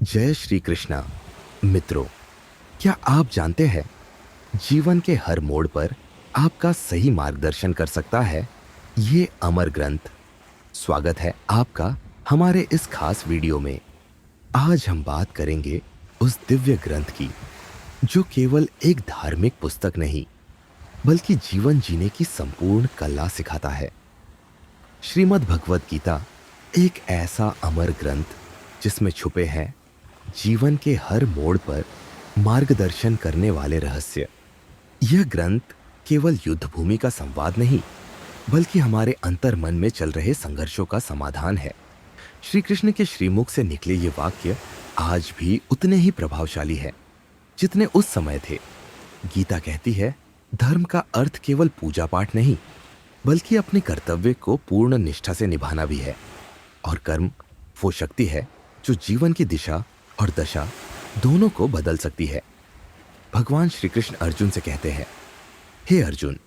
जय श्री कृष्णा। मित्रों, क्या आप जानते हैं जीवन के हर मोड़ पर आपका सही मार्गदर्शन कर सकता है ये अमर ग्रंथ। स्वागत है आपका हमारे इस खास वीडियो में। आज हम बात करेंगे उस दिव्य ग्रंथ की जो केवल एक धार्मिक पुस्तक नहीं बल्कि जीवन जीने की संपूर्ण कला सिखाता है। श्रीमद् भगवत गीता एक ऐसा अमर ग्रंथ जिसमें छुपे हैं जीवन के हर मोड़ पर मार्गदर्शन करने वाले रहस्य। यह ग्रंथ केवल युद्ध भूमि का संवाद नहीं बल्कि हमारे अंतर मन में चल रहे संघर्षों का समाधान है। श्री कृष्ण के श्रीमुख से निकले ये वाक्य आज भी उतने ही प्रभावशाली हैं जितने उस समय थे। गीता कहती है, धर्म का अर्थ केवल पूजा पाठ नहीं बल्कि अपने कर्तव्य को पूर्ण निष्ठा से निभाना भी है। और कर्म वो शक्ति है जो जीवन की दिशा और दशा दोनों को बदल सकती है। भगवान श्री कृष्ण अर्जुन से कहते हैं, हे अर्जुन,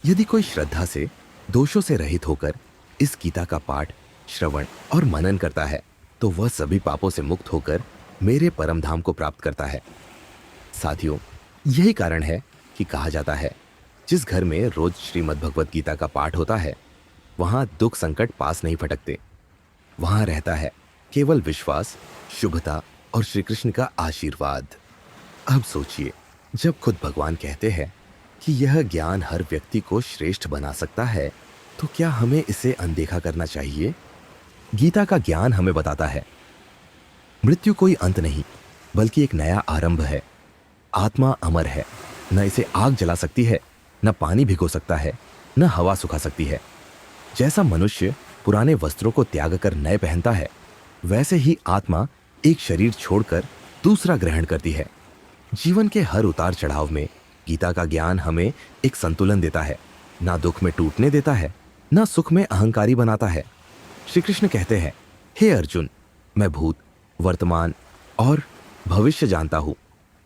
यदि कोई श्रद्धा से दोषों से रहित होकर इस गीता का पाठ, श्रवण और मनन करता है तो वह सभी पापों से मुक्त होकर मेरे परम धाम को प्राप्त करता है। साथियों, यही कारण है कि कहा जाता है जिस घर में रोज श्रीमद् भगवत गीता का पाठ होता है वहां दुख संकट पास नहीं फटकते। वहां रहता है केवल विश्वास, शुभता और श्री कृष्ण का आशीर्वाद। अब सोचिए, जब खुद भगवान कहते हैं कि यह ज्ञान हर व्यक्ति को श्रेष्ठ बना सकता है तो क्या हमें इसे अनदेखा करना चाहिए? गीता का ज्ञान हमें बताता है मृत्यु कोई अंत नहीं बल्कि एक नया आरंभ है। आत्मा अमर है, न इसे आग जला सकती है, न पानी भिगो सकता है, न हवा सुखा सकती है। जैसा मनुष्य पुराने वस्त्रों को त्याग कर नए पहनता है वैसे ही आत्मा एक शरीर छोड़कर दूसरा ग्रहण करती है। जीवन के हर उतार चढ़ाव में गीता का ज्ञान हमें एक संतुलन देता है, ना दुख में टूटने देता है, ना सुख में अहंकारी बनाता है। श्री कृष्ण कहते हैं, हे अर्जुन, मैं भूत, वर्तमान और भविष्य जानता हूं,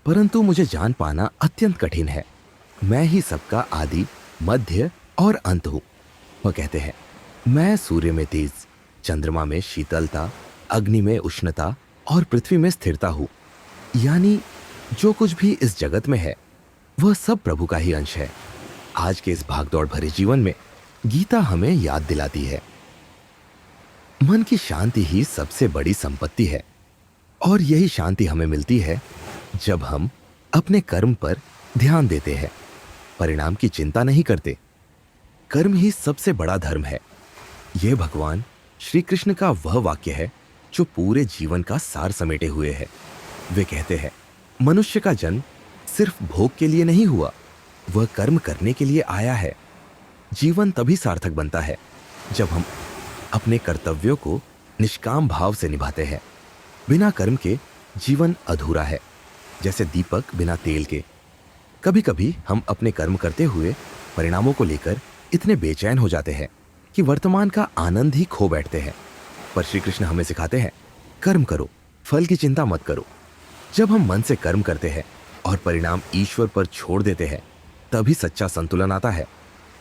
परंतु मुझे जान पाना अत्यंत कठिन है। मैं ही सबका आदि, मध्य और अंत हूं। वह कहते हैं, मैं सूर्य में तेज, चंद्रमा में शीतलता, अग्नि में उष्णता और पृथ्वी में स्थिरता हूं। यानी जो कुछ भी इस जगत में है वह सब प्रभु का ही अंश है। आज के इस भागदौड़ भरे जीवन में गीता हमें याद दिलाती है मन की शांति ही सबसे बड़ी संपत्ति है। और यही शांति हमें मिलती है जब हम अपने कर्म पर ध्यान देते हैं, परिणाम की चिंता नहीं करते। कर्म ही सबसे बड़ा धर्म है। यह भगवान श्री कृष्ण का वह वाक्य है जो पूरे जीवन का सार समेटे हुए है। वे कहते हैं, मनुष्य का जन्म सिर्फ भोग के लिए नहीं हुआ, वह कर्म करने के लिए आया है। जीवन तभी सार्थक बनता है जब हम अपने कर्तव्यों को निष्काम भाव से निभाते हैं। बिना कर्म के जीवन अधूरा है, जैसे दीपक बिना तेल के। कभी कभी हम अपने कर्म करते हुए परिणामों को लेकर इतने बेचैन हो जाते हैं कि वर्तमान का आनंद ही खो बैठते हैं। पर श्री कृष्ण हमें सिखाते हैं, कर्म करो, फल की चिंता मत करो। जब हम मन से कर्म करते हैं और परिणाम ईश्वर पर छोड़ देते हैं तभी सच्चा संतुलन आता है।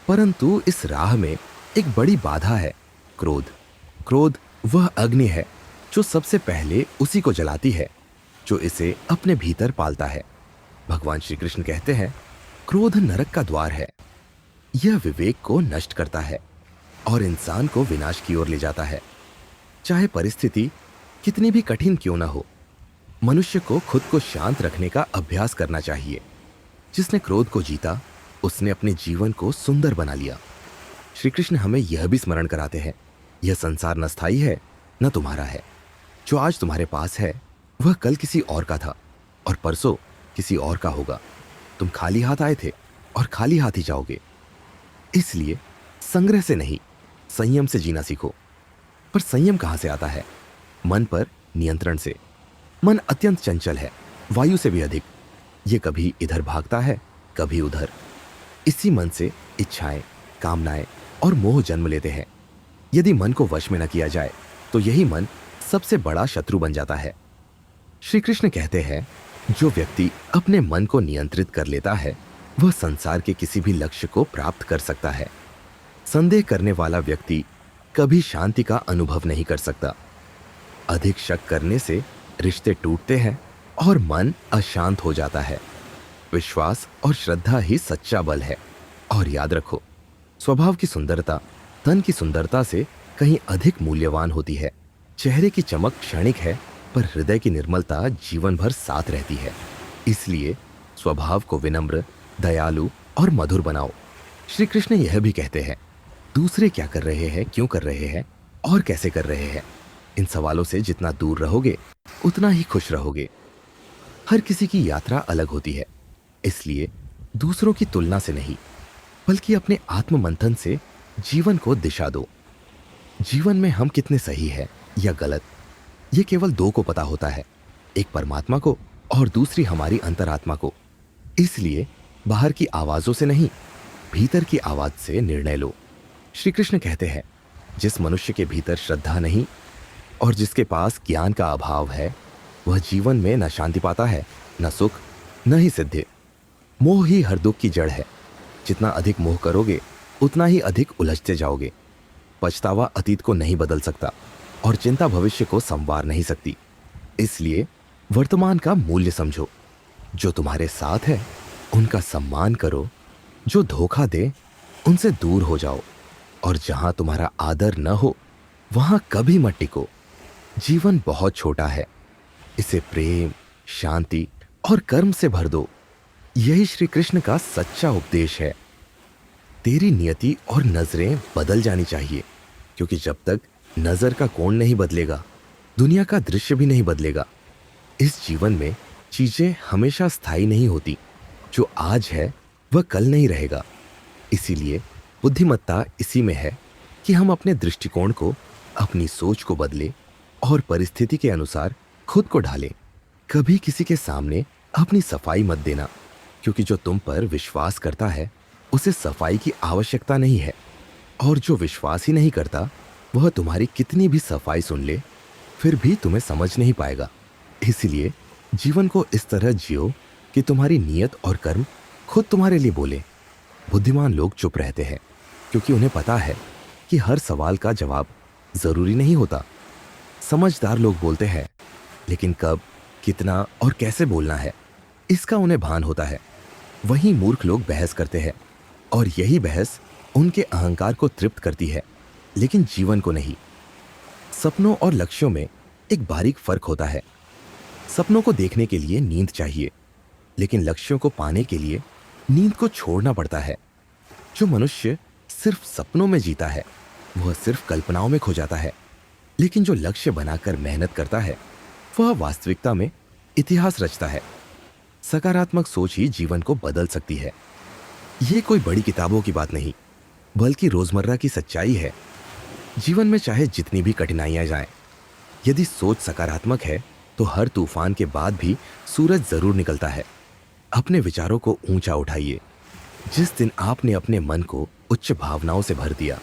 परंतु इस राह में एक बड़ी बाधा है, क्रोध। क्रोध वह अग्नि है जो सबसे पहले उसी को जलाती है जो इसे अपने भीतर पालता है। भगवान श्री कृष्ण कहते हैं, क्रोध नरक का द्वार है। यह विवेक को नष्ट करता है और इंसान को विनाश की ओर ले जाता है। चाहे परिस्थिति कितनी भी कठिन क्यों न हो, मनुष्य को खुद को शांत रखने का अभ्यास करना चाहिए। जिसने क्रोध को जीता उसने अपने जीवन को सुंदर बना लिया। श्री कृष्ण हमें यह भी स्मरण कराते हैं, यह संसार न स्थायी है न तुम्हारा है। जो आज तुम्हारे पास है वह कल किसी और का था और परसों किसी और का होगा। तुम खाली हाथ आए थे और खाली हाथ ही जाओगे। इसलिए संग्रह से नहीं, संयम से जीना सीखो। पर संयम कहां से आता है? मन पर नियंत्रण से। मन अत्यंत चंचल है, वायु से भी अधिक। ये कभी इधर भागता है, कभी उधर। इसी मन से इच्छाएं, कामनाएं और मोह जन्म लेते हैं। यदि मन को वश में न किया जाए तो यही मन सबसे बड़ा शत्रु बन जाता है। श्री कृष्ण कहते हैं, जो व्यक्ति अपने मन को नियंत्रित कर लेता है वह संसार के किसी भी लक्ष्य को प्राप्त कर सकता है। संदेह करने वाला व्यक्ति कभी शांति का अनुभव नहीं कर सकता। अधिक शक करने से रिश्ते टूटते हैं और मन अशांत हो जाता है। विश्वास और श्रद्धा ही सच्चा बल है। और याद रखो, स्वभाव की सुंदरता तन की सुंदरता से कहीं अधिक मूल्यवान होती है। चेहरे की चमक क्षणिक है, पर हृदय की निर्मलता जीवन भर साथ रहती है। इसलिए स्वभाव को विनम्र, दयालु और मधुर बनाओ। श्री कृष्ण यह भी कहते हैं, दूसरे क्या कर रहे हैं, क्यों कर रहे हैं और कैसे कर रहे हैं, इन सवालों से जितना दूर रहोगे उतना ही खुश रहोगे। हर किसी की यात्रा अलग होती है, इसलिए दूसरों की तुलना से नहीं, बल्कि अपने आत्म मंथन से जीवन को दिशा दो। जीवन में हम कितने सही हैं या गलत, ये केवल दो को पता होता है, एक परमात्मा को और दूसरी हमारी अंतरात्मा को। इसलिए बाहर की आवाजों से नहीं, भीतर की आवाज से निर्णय लो। श्री कृष्ण कहते हैं, जिस मनुष्य के भीतर श्रद्धा नहीं और जिसके पास ज्ञान का अभाव है, वह जीवन में न शांति पाता है, न सुख, न ही सिद्धि। मोह ही हर दुख की जड़ है। जितना अधिक मोह करोगे उतना ही अधिक उलझते जाओगे। पछतावा अतीत को नहीं बदल सकता और चिंता भविष्य को संवार नहीं सकती। इसलिए वर्तमान का मूल्य समझो। जो तुम्हारे साथ है उनका सम्मान करो, जो धोखा दे उनसे दूर हो जाओ, और जहां तुम्हारा आदर न हो वहां कभी मत टिको। जीवन बहुत छोटा है, इसे प्रेम, शांति और कर्म से भर दो। यही श्री कृष्ण का सच्चा उपदेश है। तेरी नियति और नजरें बदल जानी चाहिए, क्योंकि जब तक नजर का कोण नहीं बदलेगा, दुनिया का दृश्य भी नहीं बदलेगा। इस जीवन में चीजें हमेशा स्थायी नहीं होती। जो आज है वह कल नहीं रहेगा। इसीलिए बुद्धिमत्ता इसी में है कि हम अपने दृष्टिकोण को, अपनी सोच को बदले और परिस्थिति के अनुसार खुद को ढालें। कभी किसी के सामने अपनी सफाई मत देना, क्योंकि जो तुम पर विश्वास करता है उसे सफाई की आवश्यकता नहीं है, और जो विश्वास ही नहीं करता वह तुम्हारी कितनी भी सफाई सुन ले फिर भी तुम्हें समझ नहीं पाएगा। इसलिए जीवन को इस तरह जियो कि तुम्हारी नियत और कर्म खुद तुम्हारे लिए बोले। बुद्धिमान लोग चुप रहते हैं, क्योंकि उन्हें पता है कि हर सवाल का जवाब जरूरी नहीं होता। समझदार लोग बोलते हैं, लेकिन कब, कितना और कैसे बोलना है इसका उन्हें भान होता है। वहीं मूर्ख लोग बहस करते हैं, और यही बहस उनके अहंकार को तृप्त करती है, लेकिन जीवन को नहीं। सपनों और लक्ष्यों में एक बारीक फर्क होता है। सपनों को देखने के लिए नींद चाहिए, लेकिन लक्ष्यों को पाने के लिए नींद को छोड़ना पड़ता है। जो मनुष्य सिर्फ सपनों में जीता है वह सिर्फ कल्पनाओं में खो जाता है, लेकिन जो लक्ष्य बनाकर मेहनत करता है वह वास्तविकता में इतिहास रचता है। सकारात्मक सोच ही जीवन को बदल सकती है। यह कोई बड़ी किताबों की बात नहीं, बल्कि रोजमर्रा की सच्चाई है। जीवन में चाहे जितनी भी कठिनाइयां जाएं, यदि सोच सकारात्मक है तो हर तूफान के बाद भी सूरज जरूर निकलता है। अपने विचारों को ऊंचा उठाइए। जिस दिन आपने अपने मन को उच्च भावनाओं से भर दिया,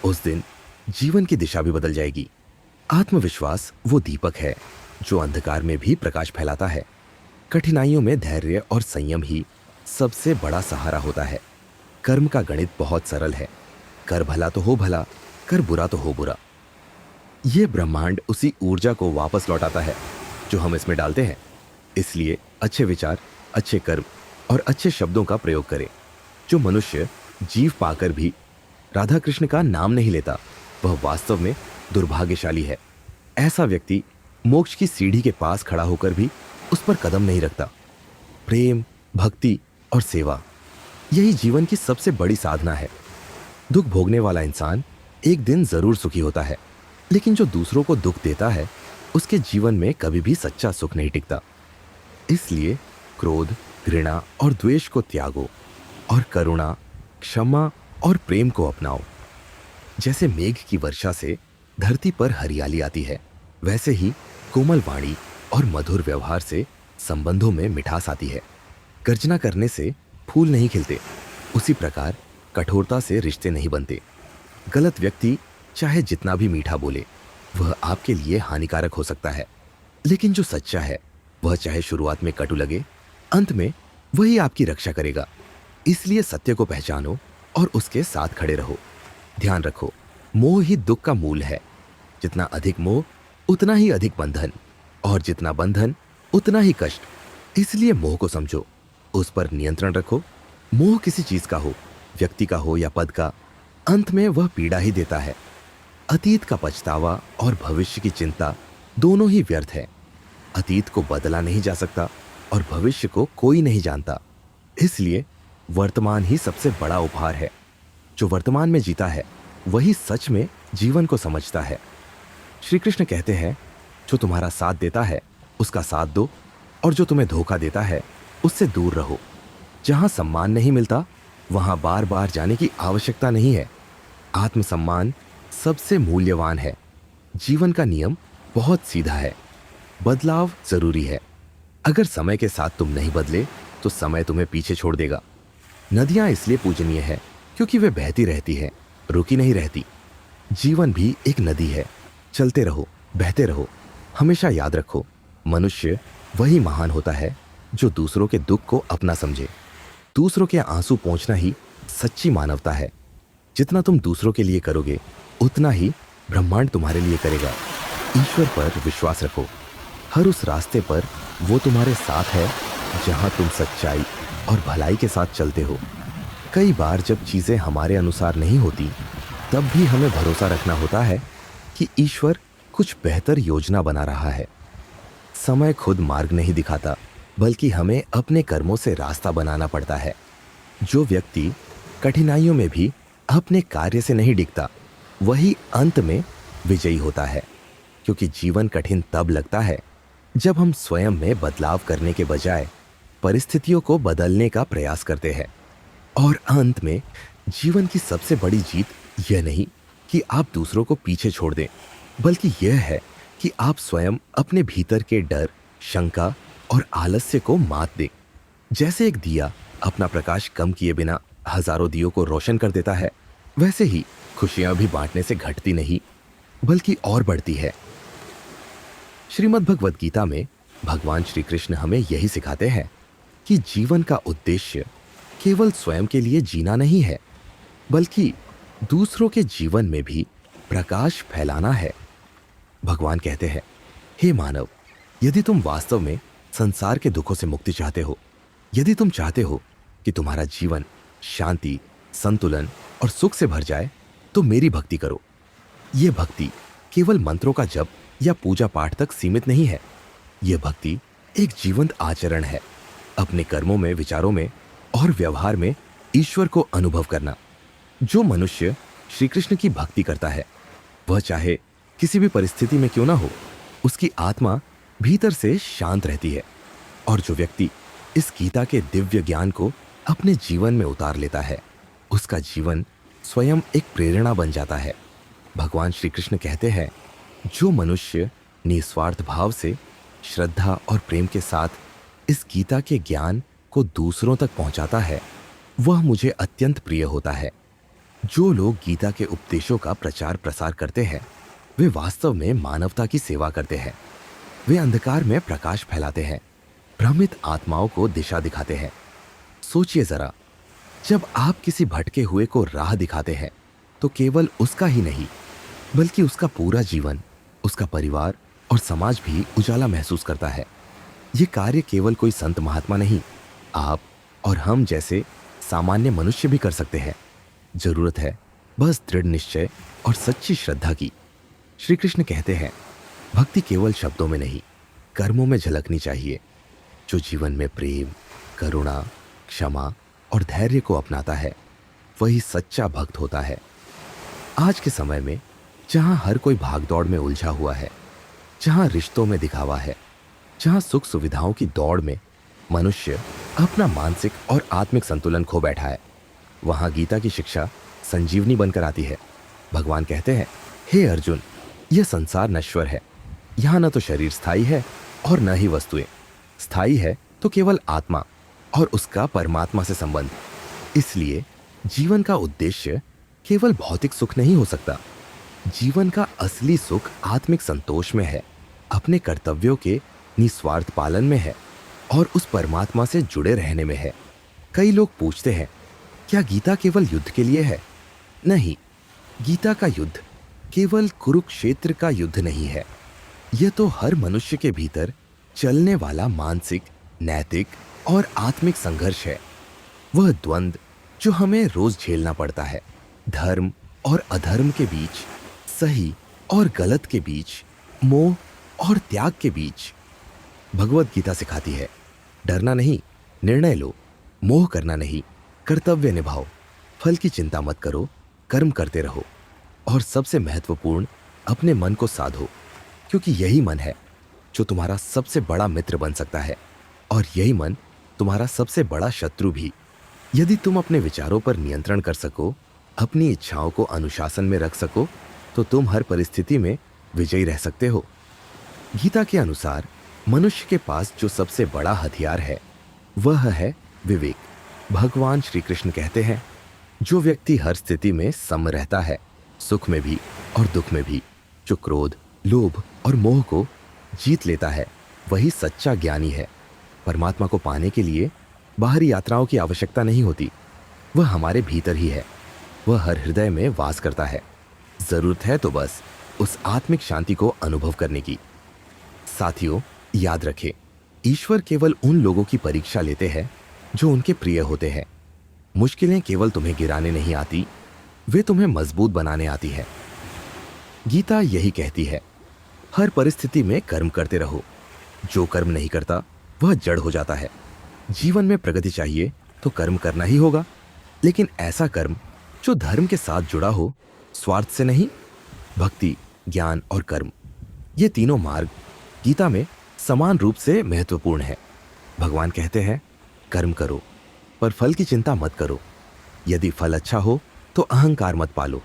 उस दिन जीवन की दिशा भी बदल जाएगी। आत्मविश्वास वो दीपक है जो अंधकार में भी प्रकाश फैलाता है। कठिनाइयों में धैर्य और संयम ही सबसे बड़ा सहारा होता है। कर्म का गणित बहुत सरल है। कर भला तो हो भला, कर बुरा तो हो बुरा। ये ब्रह्मांड उसी ऊर्जा को वापस लौटाता है जो हम इसमें डालते हैं। इसलिए अच्छे विचार, अच्छे कर्म और अच्छे शब्दों का प्रयोग करें। जो मनुष्य जीव पाकर भी राधा कृष्ण का नाम नहीं लेता, वह वास्तव में दुर्भाग्यशाली है। ऐसा व्यक्ति मोक्ष की सीढ़ी के पास खड़ा होकर भी उस पर कदम नहीं रखता। प्रेम, भक्ति और सेवा, यही जीवन की सबसे बड़ी साधना है। दुख भोगने वाला इंसान एक दिन जरूर सुखी होता है, लेकिन जो दूसरों को दुख देता है उसके जीवन में कभी भी सच्चा सुख नहीं टिकता। इसलिए क्रोध, घृणा और द्वेष को त्यागो और करुणा, क्षमा और प्रेम को अपनाओ। जैसे मेघ की वर्षा से धरती पर हरियाली आती है, वैसे ही कोमल वाणी और मधुर व्यवहार से संबंधों में मिठास आती है। गर्जना करने से फूल नहीं खिलते, उसी प्रकार कठोरता से रिश्ते नहीं बनते। गलत व्यक्ति चाहे जितना भी मीठा बोले, वह आपके लिए हानिकारक हो सकता है, लेकिन जो सच्चा है वह चाहे शुरुआत में कटु लगे, अंत में वही आपकी रक्षा करेगा। इसलिए सत्य को पहचानो और उसके साथ खड़े रहो। ध्यान रखो, मोह ही दुख का मूल है। जितना अधिक मोह उतना ही अधिक बंधन। और जितना बंधन उतना ही कष्ट। इसलिए मोह को समझो, उस पर नियंत्रण रखो। मोह किसी चीज का हो, व्यक्ति का हो या पद का, अंत में वह पीड़ा ही देता है। अतीत का पछतावा और भविष्य की चिंता दोनों ही व्यर्थ है। अतीत को बदला नहीं जा सकता और भविष्य को कोई नहीं जानता। इसलिए वर्तमान ही सबसे बड़ा उपहार है। जो वर्तमान में जीता है वही सच में जीवन को समझता है। श्री कृष्ण कहते हैं, जो तुम्हारा साथ देता है उसका साथ दो, और जो तुम्हें धोखा देता है उससे दूर रहो। जहां सम्मान नहीं मिलता वहां बार बार जाने की आवश्यकता नहीं है। आत्मसम्मान सबसे मूल्यवान है। जीवन का नियम बहुत सीधा है, बदलाव जरूरी है। अगर समय के साथ तुम नहीं बदले तो समय तुम्हें पीछे छोड़ देगा। नदियां इसलिए पूजनीय है क्योंकि वे बहती रहती है, रुकी नहीं रहती। जीवन भी एक नदी है, चलते रहो, बहते रहो। हमेशा याद रखो, मनुष्य वही महान होता है जो दूसरों के दुख को अपना समझे। दूसरों के आंसू पोंछना ही सच्ची मानवता है। जितना तुम दूसरों के लिए करोगे उतना ही ब्रह्मांड तुम्हारे लिए करेगा। ईश्वर पर विश्वास रखो, हर उस रास्ते पर वो तुम्हारे साथ है जहां तुम सच्चाई और भलाई के साथ चलते हो। कई बार जब चीजें हमारे अनुसार नहीं होती तब भी हमें भरोसा रखना होता है कि ईश्वर कुछ बेहतर योजना बना रहा है। समय खुद मार्ग नहीं दिखाता, बल्कि हमें अपने कर्मों से रास्ता बनाना पड़ता है। जो व्यक्ति कठिनाइयों में भी अपने कार्य से नहीं डिगता वही अंत में विजयी होता है। क्योंकि जीवन कठिन तब लगता है जब हम स्वयं में बदलाव करने के बजाय परिस्थितियों को बदलने का प्रयास करते हैं। और अंत में जीवन की सबसे बड़ी जीत यह नहीं कि आप दूसरों को पीछे छोड़ दें, बल्कि यह है कि आप स्वयं अपने भीतर के डर, शंका और आलस्य को मात दें। जैसे एक दिया अपना प्रकाश कम किए बिना हजारों दियों को रोशन कर देता है, वैसे ही खुशियां भी बांटने से घटती नहीं बल्कि और बढ़ती है। श्रीमद् भगवद गीता में भगवान श्री कृष्ण हमें यही सिखाते हैं कि जीवन का उद्देश्य केवल स्वयं के लिए जीना नहीं है, बल्कि दूसरों के जीवन में भी प्रकाश फैलाना है। भगवान कहते हैं, हे मानव, यदि तुम वास्तव में संसार के दुखों से मुक्ति चाहते हो, यदि तुम चाहते हो कि तुम्हारा जीवन शांति, संतुलन और सुख से भर जाए, तो मेरी भक्ति करो। ये भक्ति केवल मंत्रों का जप या पूजा पाठ तक सीमित नहीं है। यह भक्ति एक जीवंत आचरण है। अपने कर्मों में, विचारों में और व्यवहार में ईश्वर को अनुभव करना। जो मनुष्य श्री कृष्ण की भक्ति करता है वह चाहे किसी भी परिस्थिति में क्यों ना हो, उसकी आत्मा भीतर से शांत रहती है। और जो व्यक्ति इस गीता के दिव्य ज्ञान को अपने जीवन में उतार लेता है, उसका जीवन स्वयं एक प्रेरणा बन जाता है। भगवान श्री कृष्ण कहते हैं, जो मनुष्य निस्वार्थ भाव से, श्रद्धा और प्रेम के साथ इस गीता के ज्ञान को दूसरों तक पहुंचाता है, वह मुझे अत्यंत प्रिय होता है। जो लोग गीता के उपदेशों का प्रचार प्रसार करते हैं वे वास्तव में मानवता की सेवा करते हैं। वे अंधकार में प्रकाश फैलाते हैं, भ्रमित आत्माओं को दिशा दिखाते हैं। सोचिए जरा, जब आप किसी भटके हुए को राह दिखाते हैं तो केवल उसका ही नहीं बल्कि उसका पूरा जीवन, उसका परिवार और समाज भी उजाला महसूस करता है। ये कार्य केवल कोई संत महात्मा नहीं, आप और हम जैसे सामान्य मनुष्य भी कर सकते हैं। जरूरत है बस दृढ़ निश्चय और सच्ची श्रद्धा की। श्री कृष्ण कहते हैं, भक्ति केवल शब्दों में नहीं, कर्मों में झलकनी चाहिए। जो जीवन में प्रेम, करुणा, क्षमा और धैर्य को अपनाता है वही सच्चा भक्त होता है। आज के समय में जहां हर कोई भागदौड़ में उलझा हुआ है, जहां रिश्तों में दिखावा है, जहां सुख सुविधाओं की दौड़ में मनुष्य अपना मानसिक और आत्मिक संतुलन खो बैठा है, वहां गीता की शिक्षा संजीवनी बनकर आती है। भगवान कहते हैं, हे अर्जुन, यह संसार नश्वर है। यहाँ न तो शरीर स्थायी है और न ही वस्तुएं। स्थायी है तो केवल आत्मा और उसका परमात्मा से संबंध। इसलिए जीवन का उद्देश्य केवल भौतिक सुख नहीं हो सकता। जीवन का असली सुख आत्मिक संतोष में है, अपने कर्तव्यों के निस्वार्थ पालन में है और उस परमात्मा से जुड़े रहने में है। कई लोग पूछते हैं, क्या गीता केवल युद्ध के लिए है? नहीं, गीता का युद्ध केवल कुरुक्षेत्र का युद्ध नहीं है। यह तो हर मनुष्य के भीतर चलने वाला मानसिक, नैतिक और आत्मिक संघर्ष है। वह द्वंद्व जो हमें रोज झेलना पड़ता है, धर्म और अधर्म के बीच, सही और गलत के बीच, मोह और त्याग के बीच। भगवत गीता सिखाती है, डरना नहीं, निर्णय लो, मोह करना नहीं, कर्तव्य निभाओ, फल की चिंता मत करो, कर्म करते रहो, और सबसे महत्वपूर्ण, अपने मन को साधो, क्योंकि यही मन है जो तुम्हारा सबसे बड़ा मित्र बन सकता है, और यही मन तुम्हारा सबसे बड़ा शत्रु भी। यदि तुम अपने विचारों पर नियंत्रण कर सको, अपनी इच्छाओं को अनुशासन में रख सको, तो तुम हर परिस्थिति में विजयी रह सकते हो। गीता के अनुसार मनुष्य के पास जो सबसे बड़ा हथियार है वह है विवेक। भगवान श्री कृष्ण कहते हैं, जो व्यक्ति हर स्थिति में सम रहता है, सुख में भी और दुख में भी, जो क्रोध, लोभ और मोह को जीत लेता है, वही सच्चा ज्ञानी है। परमात्मा को पाने के लिए बाहरी यात्राओं की आवश्यकता नहीं होती, वह हमारे भीतर ही है। वह हर हृदय में वास करता है। जरूरत है तो बस उस आत्मिक शांति को अनुभव करने की। साथियों, याद रखें, ईश्वर केवल उन लोगों की परीक्षा लेते हैं जो उनके प्रिय होते हैं। मुश्किलें केवल तुम्हें गिराने नहीं आती, वे तुम्हें मजबूत बनाने आती है। गीता यही कहती है, हर परिस्थिति में कर्म करते रहो। जो कर्म नहीं करता वह जड़ हो जाता है। जीवन में प्रगति चाहिए तो कर्म करना ही होगा, लेकिन ऐसा कर्म जो धर्म के साथ जुड़ा हो, स्वार्थ से नहीं। भक्ति, ज्ञान और कर्म, ये तीनों मार्ग गीता में समान रूप से महत्वपूर्ण है। भगवान कहते हैं, कर्म करो पर फल की चिंता मत करो। यदि फल अच्छा हो तो अहंकार मत पालो,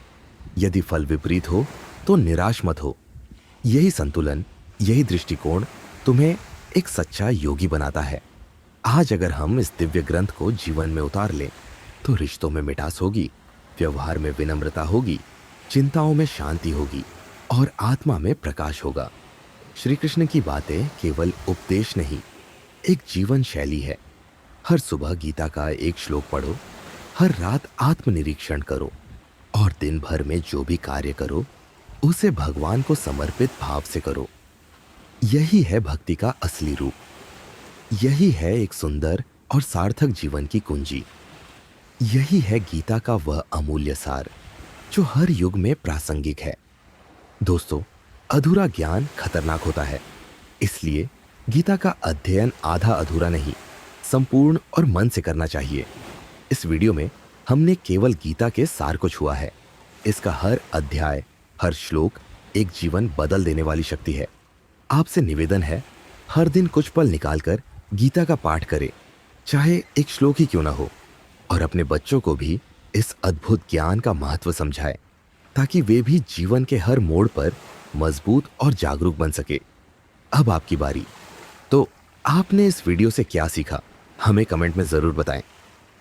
यदि फल विपरीत हो तो निराश मत हो। यही संतुलन, यही दृष्टिकोण तुम्हें एक सच्चा योगी बनाता है। आज अगर हम इस दिव्य ग्रंथ को जीवन में उतार लें तो रिश्तों में मिठास होगी, व्यवहार में विनम्रता होगी, चिंताओं में शांति होगी और आत्मा में प्रकाश होगा। श्री कृष्ण की बातें केवल उपदेश नहीं, एक जीवन शैली है। हर सुबह गीता का एक श्लोक पढ़ो, हर रात आत्मनिरीक्षण करो, और दिन भर में जो भी कार्य करो उसे भगवान को समर्पित भाव से करो। यही है भक्ति का असली रूप। यही है एक सुंदर और सार्थक जीवन की कुंजी। यही है गीता का वह अमूल्य सार जो हर युग में प्रासंगिक है। दोस्तों, अधूरा ज्ञान खतरनाक होता है, इसलिए गीता का अध्ययन आधा अधूरा नहीं, संपूर्ण और मन से करना चाहिए। इस वीडियो में हमने केवल गीता के सार को छुआ है। इसका हर अध्याय, हर श्लोक एक जीवन बदल देने वाली शक्ति है। आपसे निवेदन है, हर दिन कुछ पल निकालकर गीता का पाठ करें, चाहे एक श्लोक ही क्यों ना हो, और अपने बच्चों को भी इस अद्भुत ज्ञान का महत्व समझाएं, ताकि वे भी जीवन के हर मोड़ पर मजबूत और जागरूक बन सके। अब आपकी बारी। तो आपने इस वीडियो से क्या सीखा, हमें कमेंट में जरूर बताएं।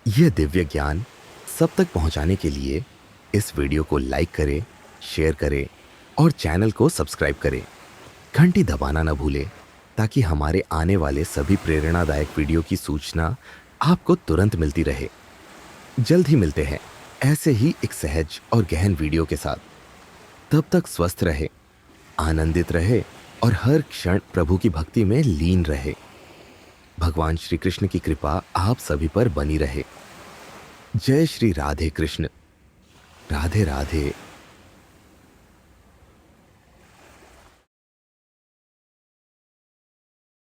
यह दिव्य ज्ञान सब तक पहुंचाने के लिए इस वीडियो को लाइक करें, शेयर करें और चैनल को सब्सक्राइब करें। घंटी दबाना न भूलें, ताकि हमारे आने वाले सभी प्रेरणादायक वीडियो की सूचना आपको तुरंत मिलती रहे। जल्द ही मिलते हैं ऐसे ही एक सहज और गहन वीडियो के साथ। तब तक स्वस्थ रहे, आनंदित रहे और हर क्षण प्रभु की भक्ति में लीन रहे। भगवान श्री कृष्ण की कृपा आप सभी पर बनी रहे। जय श्री राधे कृष्ण। राधे राधे।